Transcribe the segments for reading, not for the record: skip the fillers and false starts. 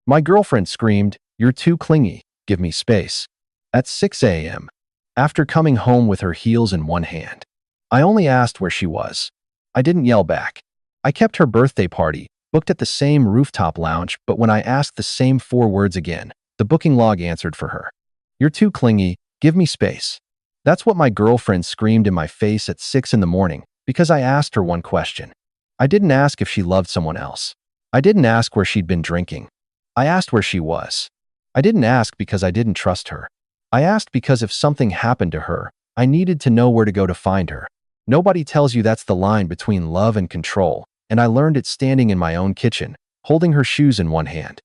My girlfriend screamed, "You're too clingy. Give me space." At 6 a.m., after coming home with her heels in one hand. I only asked where she was. I didn't yell back. I kept her birthday party, booked at the same rooftop lounge, but when I asked the same 4 words again, the booking log answered for her. "You're too clingy. Give me space." That's what my girlfriend screamed in my face at 6 in the morning because I asked her one question. I didn't ask if she loved someone else. I didn't ask where she'd been drinking. I asked where she was. I didn't ask because I didn't trust her. I asked because if something happened to her, I needed to know where to go to find her. Nobody tells you that's the line between love and control, and I learned it standing in my own kitchen, holding her shoes in one hand.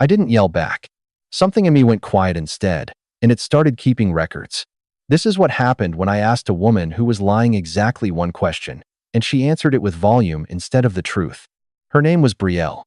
I didn't yell back. Something in me went quiet instead, and it started keeping records. This is what happened when I asked a woman who was lying exactly one question, and she answered it with volume instead of the truth. Her name was Brielle.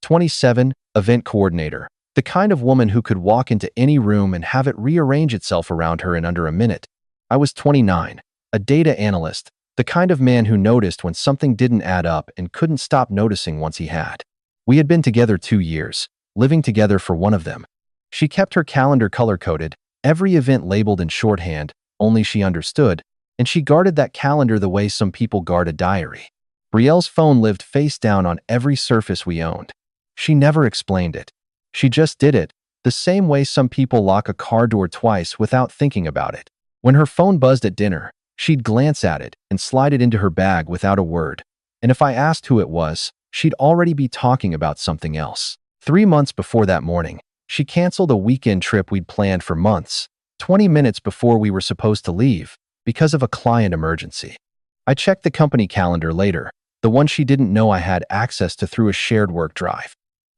27, event coordinator, the kind of woman who could walk into any room and have it rearrange itself around her in under a minute. I was 29, a data analyst, the kind of man who noticed when something didn't add up and couldn't stop noticing once he had. We had been together 2 years, living together for one of them. She kept her calendar color-coded, every event labeled in shorthand, only she understood, and she guarded that calendar the way some people guard a diary. Brielle's phone lived face down on every surface we owned. She never explained it. She just did it, the same way some people lock a car door twice without thinking about it. When her phone buzzed at dinner, she'd glance at it and slide it into her bag without a word. And if I asked who it was, she'd already be talking about something else. 3 months before that morning, she canceled a weekend trip we'd planned for months, 20 minutes before we were supposed to leave, because of a client emergency. I checked the company calendar later, the one she didn't know I had access to through a shared work drive.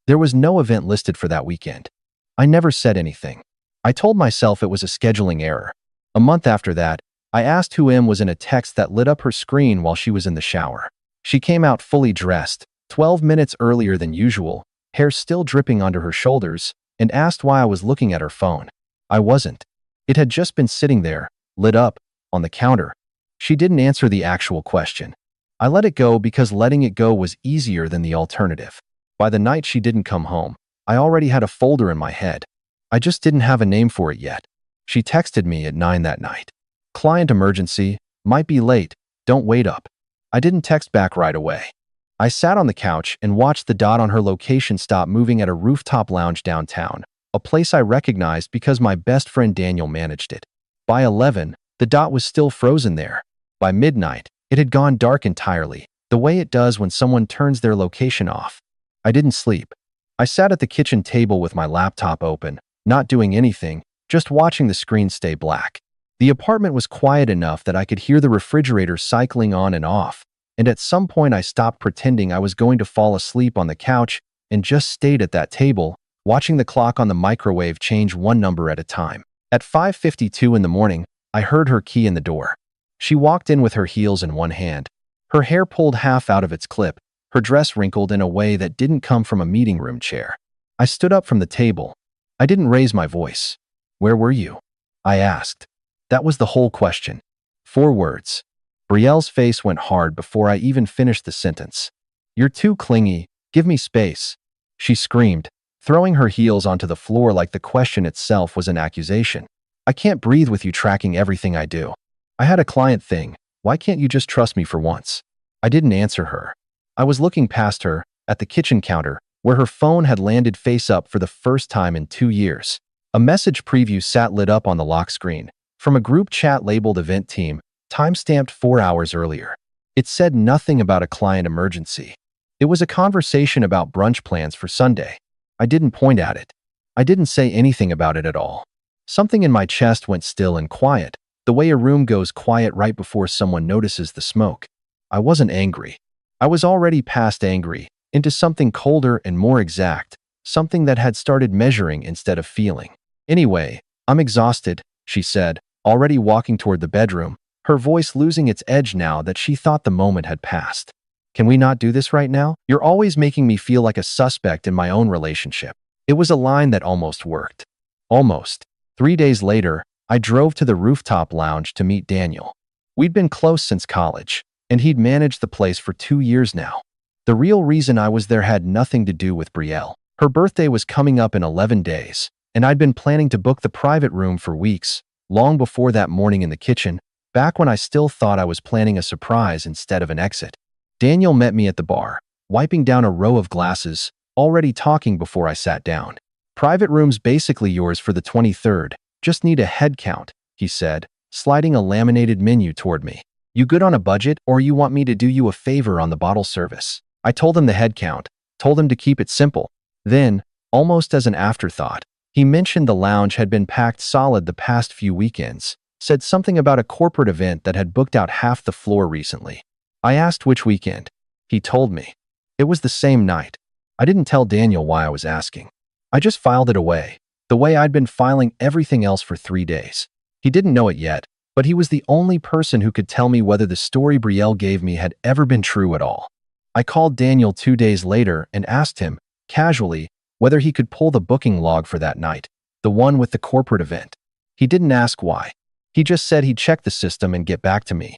There was no event listed for that weekend. I never said anything. I told myself it was a scheduling error. A month after that, I asked who was in a text that lit up her screen while she was in the shower. She came out fully dressed, 12 minutes earlier than usual, hair still dripping onto her shoulders, and asked why I was looking at her phone. I wasn't. It had just been sitting there, lit up, on the counter. She didn't answer the actual question. I let it go because letting it go was easier than the alternative. By the night she didn't come home, I already had a folder in my head. I just didn't have a name for it yet. She texted me at 9 that night. "Client emergency, might be late, don't wait up." I didn't text back right away. I sat on the couch and watched the dot on her location stop moving at a rooftop lounge downtown, a place I recognized because my best friend Daniel managed it. By 11, the dot was still frozen there. By midnight, it had gone dark entirely, the way it does when someone turns their location off. I didn't sleep. I sat at the kitchen table with my laptop open, not doing anything, just watching the screen stay black. The apartment was quiet enough that I could hear the refrigerator cycling on and off, and at some point I stopped pretending I was going to fall asleep on the couch and just stayed at that table, watching the clock on the microwave change one number at a time. At 5:52 in the morning, I heard her key in the door. She walked in with her heels in one hand, her hair pulled half out of its clip, her dress wrinkled in a way that didn't come from a meeting room chair. I stood up from the table. I didn't raise my voice. "Where were you?" I asked. That was the whole question. 4 words. Brielle's face went hard before I even finished the sentence. "You're too clingy. Give me space," she screamed, throwing her heels onto the floor like the question itself was an accusation. "I can't breathe with you tracking everything I do. I had a client thing. Why can't you just trust me for once?" I didn't answer her. I was looking past her, at the kitchen counter, where her phone had landed face up for the first time in 2 years. A message preview sat lit up on the lock screen, from a group chat labeled Event Team, time-stamped 4 hours earlier. It said nothing about a client emergency. It was a conversation about brunch plans for Sunday. I didn't point at it. I didn't say anything about it at all. Something in my chest went still and quiet, the way a room goes quiet right before someone notices the smoke. I wasn't angry. I was already past angry, into something colder and more exact, something that had started measuring instead of feeling. "Anyway, I'm exhausted," she said, already walking toward the bedroom, her voice losing its edge now that she thought the moment had passed. "Can we not do this right now? You're always making me feel like a suspect in my own relationship." It was a line that almost worked. Almost. 3 days later, I drove to the rooftop lounge to meet Daniel. We'd been close since college, and he'd managed the place for 2 years now. The real reason I was there had nothing to do with Brielle. Her birthday was coming up in 11 days, and I'd been planning to book the private room for weeks, long before that morning in the kitchen, back when I still thought I was planning a surprise instead of an exit. Daniel met me at the bar, wiping down a row of glasses, already talking before I sat down. "Private room's basically yours for the 23rd. Just need a head count," he said, sliding a laminated menu toward me. "You good on a budget, or you want me to do you a favor on the bottle service?" I told him the head count, told him to keep it simple. Then, almost as an afterthought, he mentioned the lounge had been packed solid the past few weekends, said something about a corporate event that had booked out half the floor recently. I asked which weekend. He told me. It was the same night. I didn't tell Daniel why I was asking. I just filed it away, the way I'd been filing everything else for 3 days. He didn't know it yet, but he was the only person who could tell me whether the story Brielle gave me had ever been true at all. I called Daniel 2 days later and asked him, casually, whether he could pull the booking log for that night, the one with the corporate event. He didn't ask why. He just said he'd check the system and get back to me.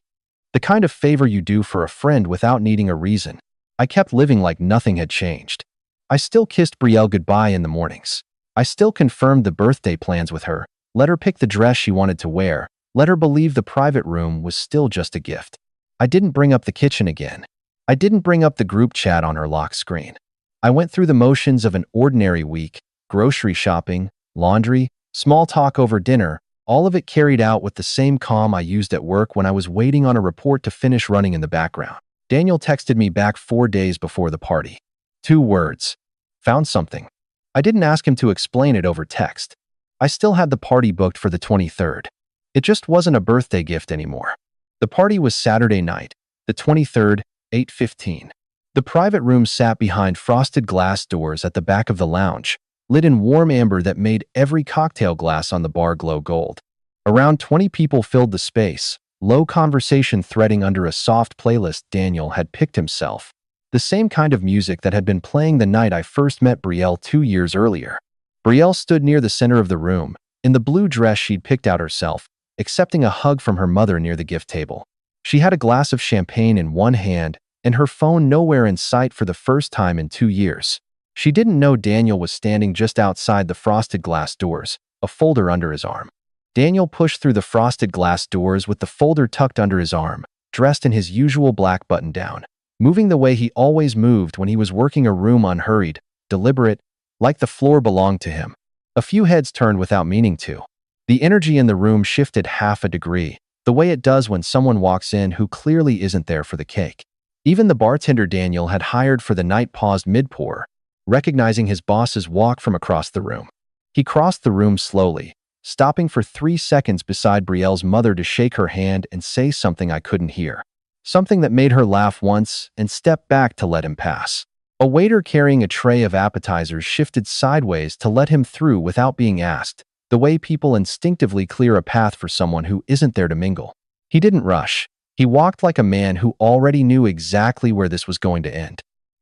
The kind of favor you do for a friend without needing a reason. I kept living like nothing had changed. I still kissed Brielle goodbye in the mornings. I still confirmed the birthday plans with her, let her pick the dress she wanted to wear, let her believe the private room was still just a gift. I didn't bring up the kitchen again. I didn't bring up the group chat on her lock screen. I went through the motions of an ordinary week, grocery shopping, laundry, small talk over dinner, all of it carried out with the same calm I used at work when I was waiting on a report to finish running in the background. Daniel texted me back 4 days before the party. 2 words. Found something. I didn't ask him to explain it over text. I still had the party booked for the 23rd. It just wasn't a birthday gift anymore. The party was Saturday night, the 23rd, 8:15. The private room sat behind frosted glass doors at the back of the lounge, lit in warm amber that made every cocktail glass on the bar glow gold. Around 20 people filled the space, low conversation threading under a soft playlist Daniel had picked himself. The same kind of music that had been playing the night I first met Brielle 2 years earlier. Brielle stood near the center of the room, in the blue dress she'd picked out herself, accepting a hug from her mother near the gift table. She had a glass of champagne in one hand and her phone nowhere in sight for the first time in 2 years. She didn't know Daniel was standing just outside the frosted glass doors, a folder under his arm. Daniel pushed through the frosted glass doors with the folder tucked under his arm, dressed in his usual black button-down, moving the way he always moved when he was working a room, unhurried, deliberate, like the floor belonged to him. A few heads turned without meaning to. The energy in the room shifted half a degree, the way it does when someone walks in who clearly isn't there for the cake. Even the bartender Daniel had hired for the night paused mid-pour, recognizing his boss's walk from across the room. He crossed the room slowly, stopping for 3 seconds beside Brielle's mother to shake her hand and say something I couldn't hear. Something that made her laugh once and step back to let him pass. A waiter carrying a tray of appetizers shifted sideways to let him through without being asked, the way people instinctively clear a path for someone who isn't there to mingle. He didn't rush. He walked like a man who already knew exactly where this was going to end.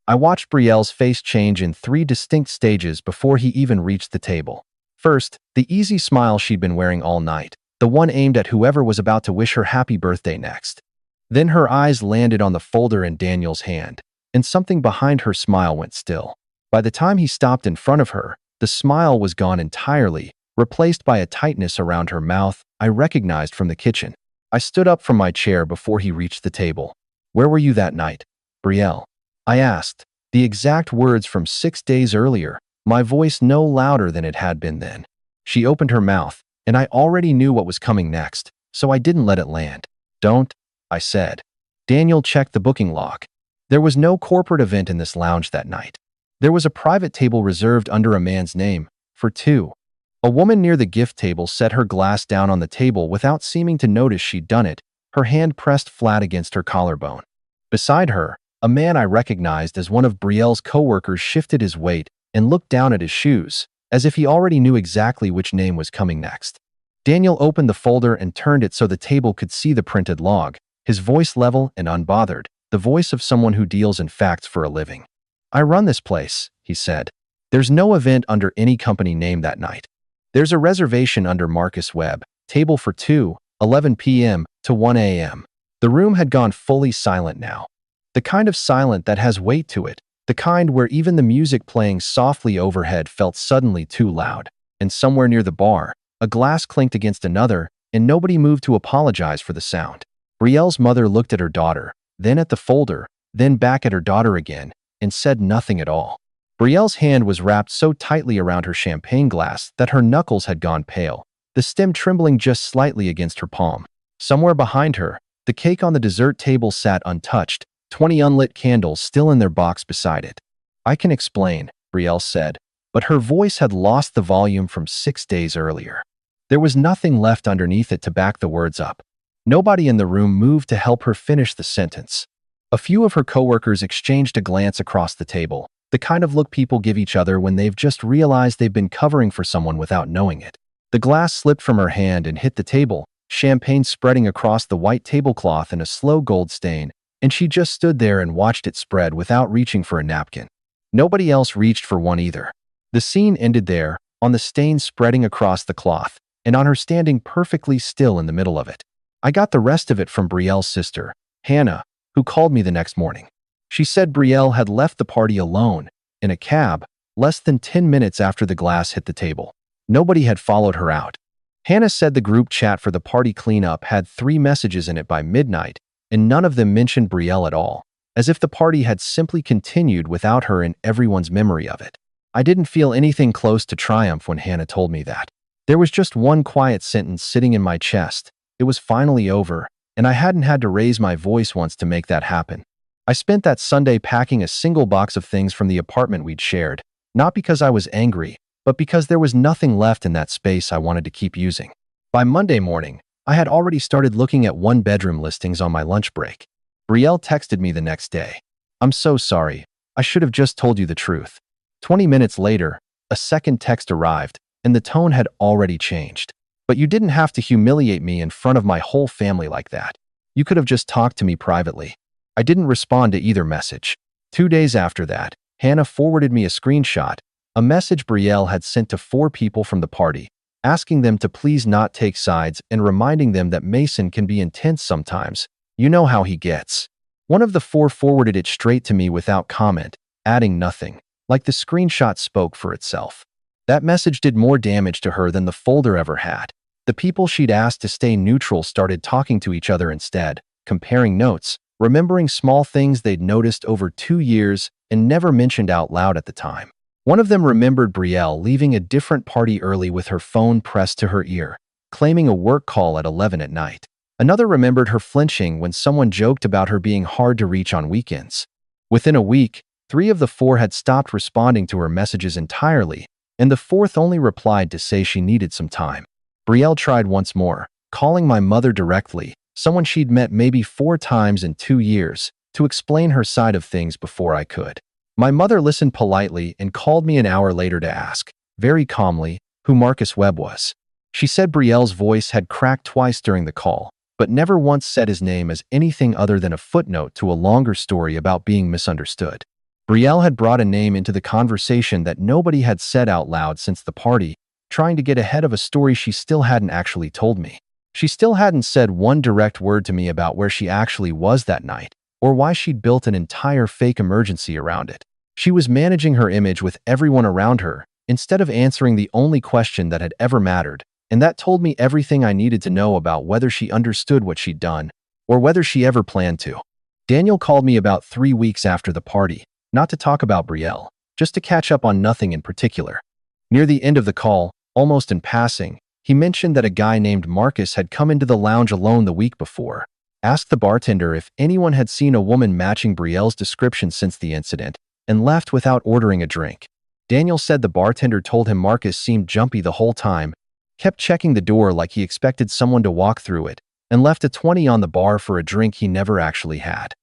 I watched Brielle's face change in 3 distinct stages before he even reached the table. First, the easy smile she'd been wearing all night, the one aimed at whoever was about to wish her happy birthday next. Then her eyes landed on the folder in Daniel's hand, and something behind her smile went still. By the time he stopped in front of her, the smile was gone entirely, replaced by a tightness around her mouth I recognized from the kitchen. I stood up from my chair before he reached the table. "Where were you that night, Brielle?" I asked, the exact words from 6 days earlier, my voice no louder than it had been then. She opened her mouth, and I already knew what was coming next, so I didn't let it land. "Don't," I said. Daniel checked the booking log. There was no corporate event in this lounge that night. There was a private table reserved under a man's name, for 2. A woman near the gift table set her glass down on the table without seeming to notice she'd done it, her hand pressed flat against her collarbone. Beside her, a man I recognized as one of Brielle's coworkers shifted his weight and looked down at his shoes, as if he already knew exactly which name was coming next. Daniel opened the folder and turned it so the table could see the printed log, his voice level and unbothered, the voice of someone who deals in facts for a living. "I run this place," he said. "There's no event under any company name that night. There's a reservation under Marcus Webb, table for 2, 11 p.m. to 1 a.m. The room had gone fully silent now. The kind of silent that has weight to it, The kind where even the music playing softly overhead felt suddenly too loud. And somewhere near the bar, a glass clinked against another, and nobody moved to apologize for the sound. Brielle's mother looked at her daughter, then at the folder, then back at her daughter again, and said nothing at all. Brielle's hand was wrapped so tightly around her champagne glass that her knuckles had gone pale, the stem trembling just slightly against her palm. Somewhere behind her, the cake on the dessert table sat untouched, 20 unlit candles still in their box beside it. "I can explain," Brielle said, but her voice had lost the volume from 6 days earlier. There was nothing left underneath it to back the words up. Nobody in the room moved to help her finish the sentence. A few of her coworkers exchanged a glance across the table, the kind of look people give each other when they've just realized they've been covering for someone without knowing it. The glass slipped from her hand and hit the table, champagne spreading across the white tablecloth in a slow gold stain, and she just stood there and watched it spread without reaching for a napkin. Nobody else reached for one either. The scene ended there, on the stain spreading across the cloth, and on her standing perfectly still in the middle of it. I got the rest of it from Brielle's sister, Hannah, who called me the next morning. She said Brielle had left the party alone, in a cab, less than 10 minutes after the glass hit the table. Nobody had followed her out. Hannah said the group chat for the party cleanup had 3 messages in it by midnight, and none of them mentioned Brielle at all, as if the party had simply continued without her in everyone's memory of it. I didn't feel anything close to triumph when Hannah told me that. There was just one quiet sentence sitting in my chest. It was finally over, and I hadn't had to raise my voice once to make that happen. I spent that Sunday packing a single box of things from the apartment we'd shared, not because I was angry, but because there was nothing left in that space I wanted to keep using. By Monday morning, I had already started looking at one-bedroom listings on my lunch break. Brielle texted me the next day. "I'm so sorry. I should have just told you the truth." 20 minutes later, a second text arrived, and the tone had already changed. "But you didn't have to humiliate me in front of my whole family like that. You could have just talked to me privately." I didn't respond to either message. 2 days after that, Hannah forwarded me a screenshot, a message Brielle had sent to 4 people from the party, asking them to please not take sides and reminding them that Mason can be intense sometimes. You know how he gets. One of the 4 forwarded it straight to me without comment, adding nothing, like the screenshot spoke for itself. That message did more damage to her than the folder ever had. The people she'd asked to stay neutral started talking to each other instead, comparing notes, remembering small things they'd noticed over 2 years and never mentioned out loud at the time. One of them remembered Brielle leaving a different party early with her phone pressed to her ear, claiming a work call at 11 at night. Another remembered her flinching when someone joked about her being hard to reach on weekends. Within a week, 3 of the 4 had stopped responding to her messages entirely, and the 4th only replied to say she needed some time. Brielle tried once more, calling my mother directly, someone she'd met maybe 4 times in 2 years, to explain her side of things before I could. My mother listened politely and called me an hour later to ask, very calmly, who Marcus Webb was. She said Brielle's voice had cracked twice during the call, but never once said his name as anything other than a footnote to a longer story about being misunderstood. Brielle had brought a name into the conversation that nobody had said out loud since the party, trying to get ahead of a story she still hadn't actually told me. She still hadn't said one direct word to me about where she actually was that night, or why she'd built an entire fake emergency around it. She was managing her image with everyone around her, instead of answering the only question that had ever mattered, and that told me everything I needed to know about whether she understood what she'd done, or whether she ever planned to. Daniel called me about 3 weeks after the party, not to talk about Brielle, just to catch up on nothing in particular. Near the end of the call, almost in passing, he mentioned that a guy named Marcus had come into the lounge alone the week before, asked the bartender if anyone had seen a woman matching Brielle's description since the incident, and left without ordering a drink. Daniel said the bartender told him Marcus seemed jumpy the whole time, kept checking the door like he expected someone to walk through it, and left a 20 on the bar for a drink he never actually had.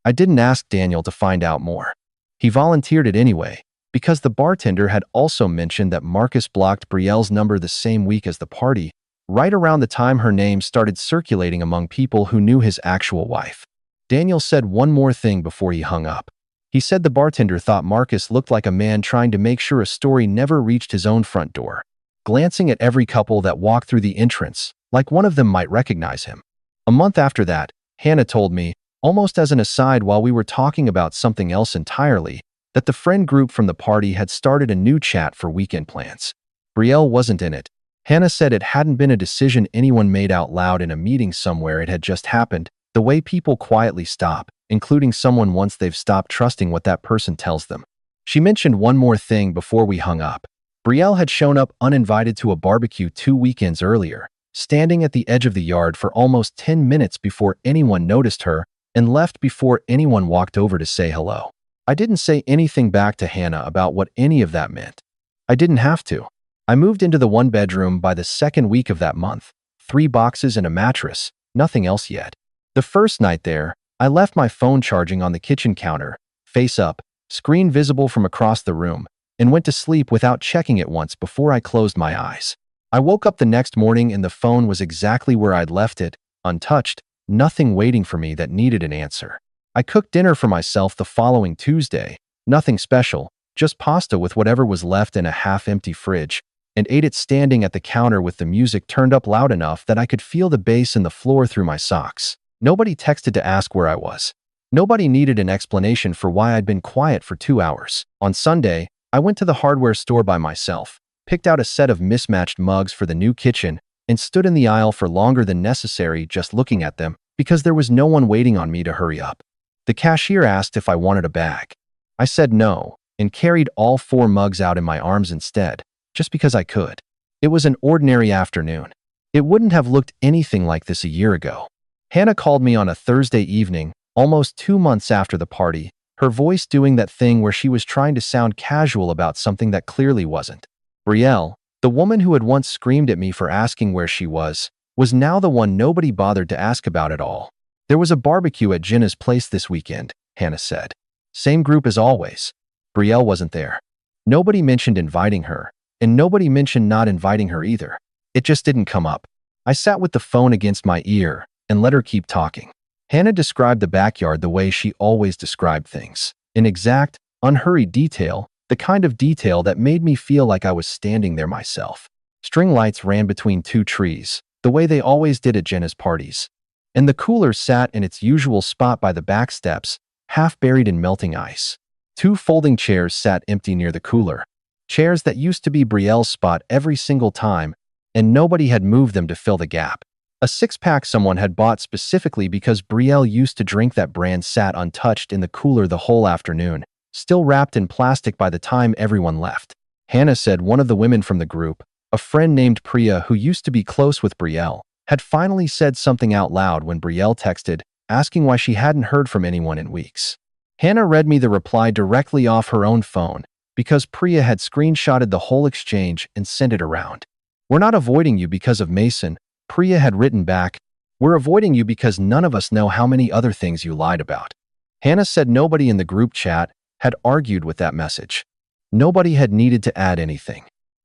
I didn't ask Daniel to find out more. He volunteered it anyway, because the bartender had also mentioned that Marcus blocked Brielle's number the same week as the party, right around the time her name started circulating among people who knew his actual wife. Daniel said one more thing before he hung up. He said the bartender thought Marcus looked like a man trying to make sure a story never reached his own front door, glancing at every couple that walked through the entrance, like one of them might recognize him. A month after that, Hannah told me, almost as an aside while we were talking about something else entirely, that the friend group from the party had started a new chat for weekend plans. Brielle wasn't in it. Hannah said it hadn't been a decision anyone made out loud in a meeting somewhere. It had just happened, the way people quietly stop, including someone once they've stopped trusting what that person tells them. She mentioned one more thing before we hung up. Brielle had shown up uninvited to a barbecue 2 weekends earlier, standing at the edge of the yard for almost 10 minutes before anyone noticed her, and left before anyone walked over to say hello. I didn't say anything back to Hannah about what any of that meant. I didn't have to. I moved into the one-bedroom by the second week of that month. 3 boxes and a mattress, nothing else yet. The first night there, I left my phone charging on the kitchen counter, face up, screen visible from across the room, and went to sleep without checking it once before I closed my eyes. I woke up the next morning and the phone was exactly where I'd left it, untouched, nothing waiting for me that needed an answer. I cooked dinner for myself the following Tuesday, nothing special, just pasta with whatever was left in a half-empty fridge, and ate it standing at the counter with the music turned up loud enough that I could feel the bass in the floor through my socks. Nobody texted to ask where I was. Nobody needed an explanation for why I'd been quiet for 2 hours. On Sunday, I went to the hardware store by myself, picked out a set of mismatched mugs for the new kitchen, and stood in the aisle for longer than necessary just looking at them because there was no one waiting on me to hurry up. The cashier asked if I wanted a bag. I said no, and carried all 4 mugs out in my arms instead, just because I could. It was an ordinary afternoon. It wouldn't have looked anything like this a year ago. Hannah called me on a Thursday evening, almost 2 months after the party, her voice doing that thing where she was trying to sound casual about something that clearly wasn't. Brielle, the woman who had once screamed at me for asking where she was now the one nobody bothered to ask about at all. There was a barbecue at Jenna's place this weekend, Hannah said. Same group as always. Brielle wasn't there. Nobody mentioned inviting her, and nobody mentioned not inviting her either. It just didn't come up. I sat with the phone against my ear and let her keep talking. Hannah described the backyard the way she always described things, in exact, unhurried detail, the kind of detail that made me feel like I was standing there myself. String lights ran between 2 trees, the way they always did at Jenna's parties. And the cooler sat in its usual spot by the back steps, half buried in melting ice. 2 folding chairs sat empty near the cooler. Chairs that used to be Brielle's spot every single time, and nobody had moved them to fill the gap. A 6-pack someone had bought specifically because Brielle used to drink that brand sat untouched in the cooler the whole afternoon, still wrapped in plastic by the time everyone left. Hannah said one of the women from the group, a friend named Priya who used to be close with Brielle, had finally said something out loud when Brielle texted, asking why she hadn't heard from anyone in weeks. Hannah read me the reply directly off her own phone because Priya had screenshotted the whole exchange and sent it around. "We're not avoiding you because of Mason," Priya had written back. "We're avoiding you because none of us know how many other things you lied about." Hannah said nobody in the group chat had argued with that message. Nobody had needed to add anything.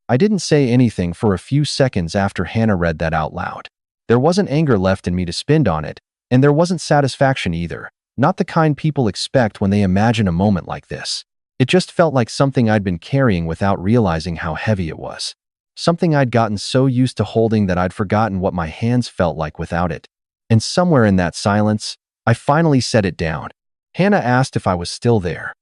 I didn't say anything for a few seconds after Hannah read that out loud. There wasn't anger left in me to spend on it, and there wasn't satisfaction either, not the kind people expect when they imagine a moment like this. It just felt like something I'd been carrying without realizing how heavy it was. Something I'd gotten so used to holding that I'd forgotten what my hands felt like without it. And somewhere in that silence, I finally set it down. Hannah asked if I was still there.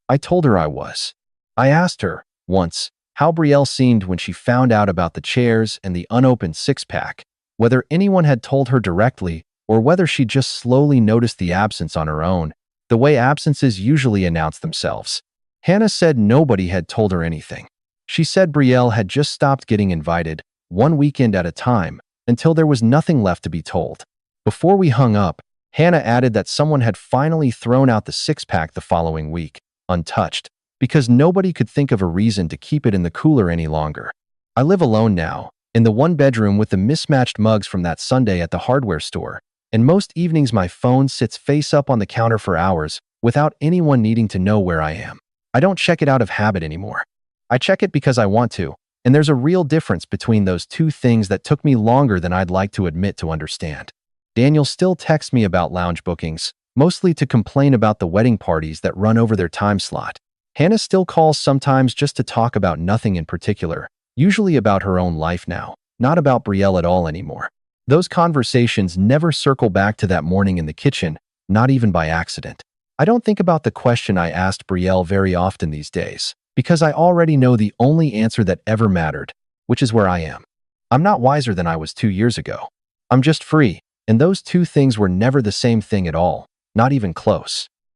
I told her I was. I asked her, once, how Brielle seemed when she found out about the chairs and the unopened 6-pack, whether anyone had told her directly or whether she just slowly noticed the absence on her own, the way absences usually announce themselves. Hannah said nobody had told her anything. She said Brielle had just stopped getting invited, one weekend at a time, until there was nothing left to be told. Before we hung up, Hannah added that someone had finally thrown out the 6-pack the following week, untouched, because nobody could think of a reason to keep it in the cooler any longer. I live alone now, in the one bedroom with the mismatched mugs from that Sunday at the hardware store, and most evenings my phone sits face up on the counter for hours without anyone needing to know where I am. I don't check it out of habit anymore. I check it because I want to, and there's a real difference between those 2 things that took me longer than I'd like to admit to understand. Daniel still texts me about lounge bookings, mostly to complain about the wedding parties that run over their time slot. Hannah still calls sometimes just to talk about nothing in particular, usually about her own life now, not about Brielle at all anymore. Those conversations never circle back to that morning in the kitchen, not even by accident. I don't think about the question I asked Brielle very often these days, because I already know the only answer that ever mattered, which is where I am. I'm not wiser than I was 2 years ago. I'm just free, and those two things were never the same thing at all, not even close.